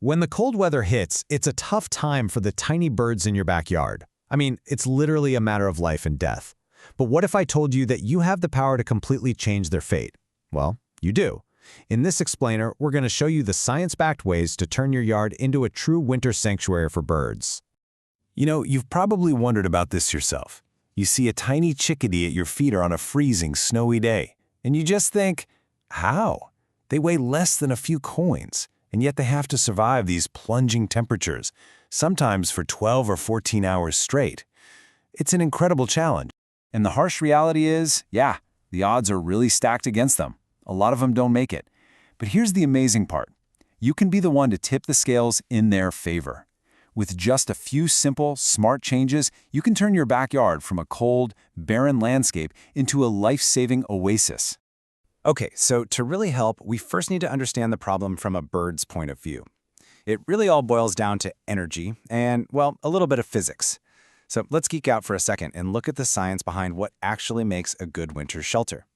When the cold weather hits, it's a tough time for the tiny birds in your backyard. I mean, it's literally a matter of life and death. But what if I told you that you have the power to completely change their fate? Well, you do. In this explainer, we're going to show you the science-backed ways to turn your yard into a true winter sanctuary for birds. You know, you've probably wondered about this yourself. You see a tiny chickadee at your feeder on a freezing, snowy day, and you just think, how? They weigh less than a few coins, and yet they have to survive these plunging temperatures, sometimes for 12 or 14 hours straight. It's an incredible challenge. And the harsh reality is, yeah, the odds are really stacked against them. A lot of them don't make it. But here's the amazing part. You can be the one to tip the scales in their favor. With just a few simple, smart changes, you can turn your backyard from a cold, barren landscape into a life-saving oasis. Okay, so to really help, we first need to understand the problem from a bird's point of view. It really all boils down to energy and, well, a little bit of physics. So let's geek out for a second and look at the science behind what actually makes a good winter shelter.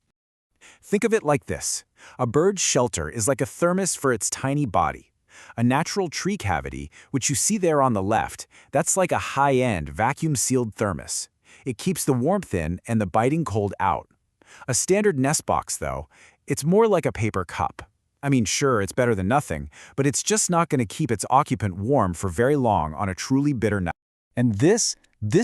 Think of it like this. A bird's shelter is like a thermos for its tiny body. A natural tree cavity, which you see there on the left, that's like a high-end, vacuum-sealed thermos. It keeps the warmth in and the biting cold out. A standard nest box, though, it's more like a paper cup. I mean, sure, it's better than nothing, but it's just not going to keep its occupant warm for very long on a truly bitter night. And this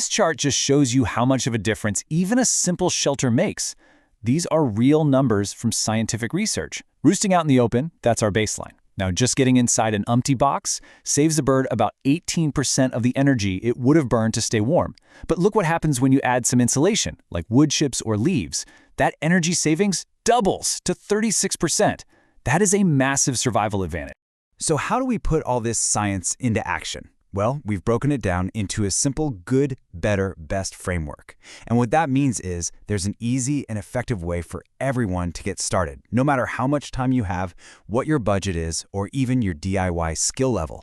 chart just shows you how much of a difference even a simple shelter makes. These are real numbers from scientific research. Roosting out in the open, that's our baseline. Now, just getting inside an empty box saves the bird about 18% of the energy it would have burned to stay warm. But look what happens when you add some insulation, like wood chips or leaves. That energy savings doubles to 36%. That is a massive survival advantage. So how do we put all this science into action? Well, we've broken it down into a simple good, better, best framework. And what that means is there's an easy and effective way for everyone to get started, no matter how much time you have, what your budget is, or even your DIY skill level.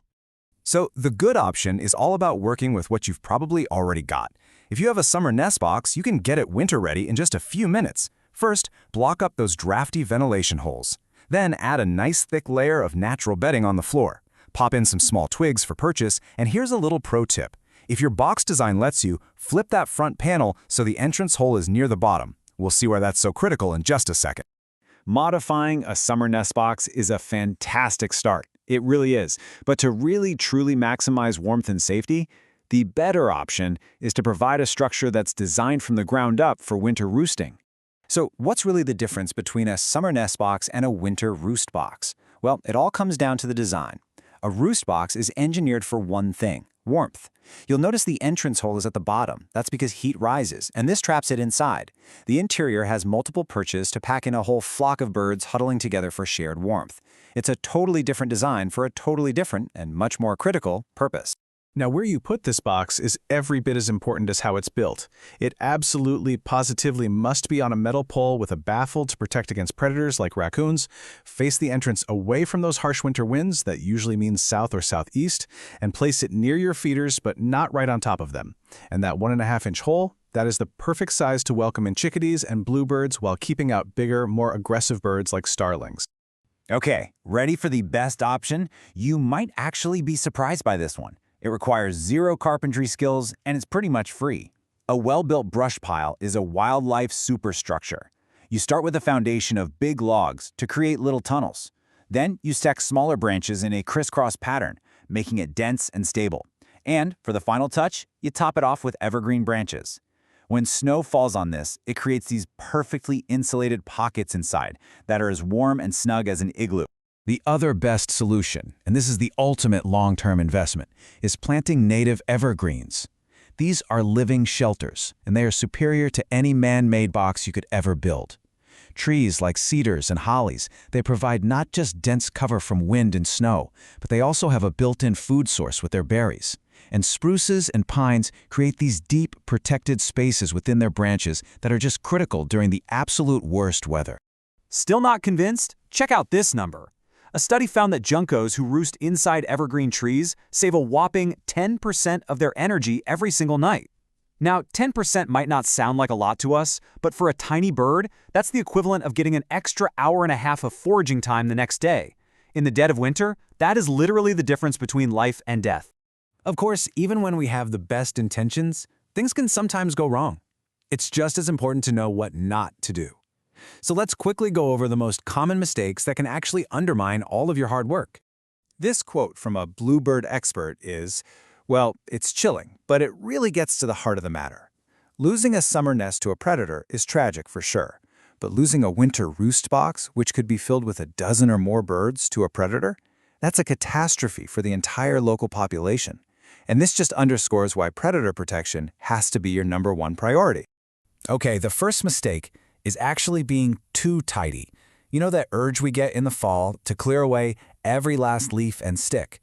So the good option is all about working with what you've probably already got. If you have a summer nest box, you can get it winter ready in just a few minutes. First, block up those drafty ventilation holes. Then add a nice thick layer of natural bedding on the floor. Pop in some small twigs for purchase, and here's a little pro tip. If your box design lets you, flip that front panel so the entrance hole is near the bottom. We'll see why that's so critical in just a second. Modifying a summer nest box is a fantastic start. It really is. But to really truly maximize warmth and safety, the better option is to provide a structure that's designed from the ground up for winter roosting. So what's really the difference between a summer nest box and a winter roost box? Well, it all comes down to the design. A roost box is engineered for one thing, warmth. You'll notice the entrance hole is at the bottom. That's because heat rises, and this traps it inside. The interior has multiple perches to pack in a whole flock of birds huddling together for shared warmth. It's a totally different design for a totally different and much more critical purpose. Now, where you put this box is every bit as important as how it's built. It absolutely, positively must be on a metal pole with a baffle to protect against predators like raccoons, face the entrance away from those harsh winter winds that usually means south or southeast, and place it near your feeders but not right on top of them. And that 1.5-inch hole, that is the perfect size to welcome in chickadees and bluebirds while keeping out bigger, more aggressive birds like starlings. Okay, ready for the best option? You might actually be surprised by this one. It requires zero carpentry skills, and it's pretty much free. A well-built brush pile is a wildlife superstructure. You start with a foundation of big logs to create little tunnels. Then you stack smaller branches in a crisscross pattern, making it dense and stable. And for the final touch, you top it off with evergreen branches. When snow falls on this, it creates these perfectly insulated pockets inside that are as warm and snug as an igloo. The other best solution, and this is the ultimate long-term investment, is planting native evergreens. These are living shelters, and they are superior to any man-made box you could ever build. Trees like cedars and hollies, they provide not just dense cover from wind and snow, but they also have a built-in food source with their berries. And spruces and pines create these deep, protected spaces within their branches that are just critical during the absolute worst weather. Still not convinced? Check out this number. A study found that juncos who roost inside evergreen trees save a whopping 10% of their energy every single night. Now, 10% might not sound like a lot to us, but for a tiny bird, that's the equivalent of getting an extra hour and a half of foraging time the next day. In the dead of winter, that is literally the difference between life and death. Of course, even when we have the best intentions, things can sometimes go wrong. It's just as important to know what not to do. So let's quickly go over the most common mistakes that can actually undermine all of your hard work. This quote from a bluebird expert is, well, it's chilling, but it really gets to the heart of the matter. Losing a summer nest to a predator is tragic for sure, but losing a winter roost box, which could be filled with a dozen or more birds, to a predator, that's a catastrophe for the entire local population. And this just underscores why predator protection has to be your #1 priority. Okay, the first mistake is actually being too tidy. You know that urge we get in the fall to clear away every last leaf and stick?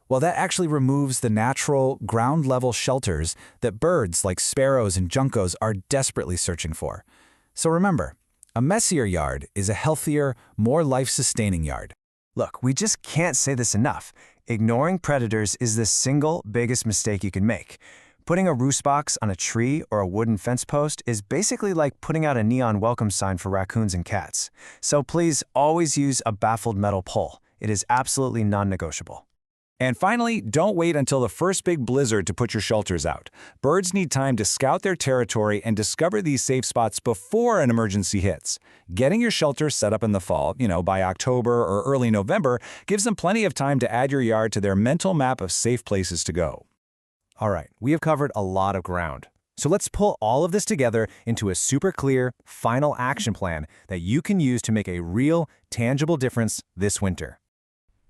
Well, that actually removes the natural, ground-level shelters that birds like sparrows and juncos are desperately searching for. So remember, a messier yard is a healthier, more life-sustaining yard. Look, we just can't say this enough. Ignoring predators is the single biggest mistake you can make. Putting a roost box on a tree or a wooden fence post is basically like putting out a neon welcome sign for raccoons and cats. So please always use a baffled metal pole. It is absolutely non-negotiable. And finally, don't wait until the first big blizzard to put your shelters out. Birds need time to scout their territory and discover these safe spots before an emergency hits. Getting your shelter set up in the fall, by October or early November, gives them plenty of time to add your yard to their mental map of safe places to go. All right, we have covered a lot of ground. So let's pull all of this together into a super clear, final action plan that you can use to make a real, tangible difference this winter.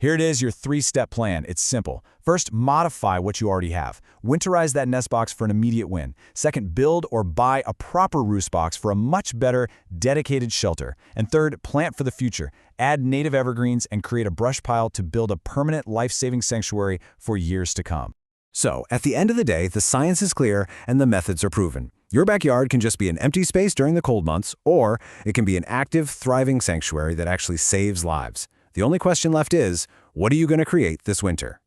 Here it is, your 3-step plan. It's simple. First, modify what you already have. Winterize that nest box for an immediate win. Second, build or buy a proper roost box for a much better, dedicated shelter. And third, plant for the future. Add native evergreens and create a brush pile to build a permanent life-saving sanctuary for years to come. So, at the end of the day, the science is clear and the methods are proven. Your backyard can just be an empty space during the cold months, or it can be an active, thriving sanctuary that actually saves lives. The only question left is, what are you going to create this winter?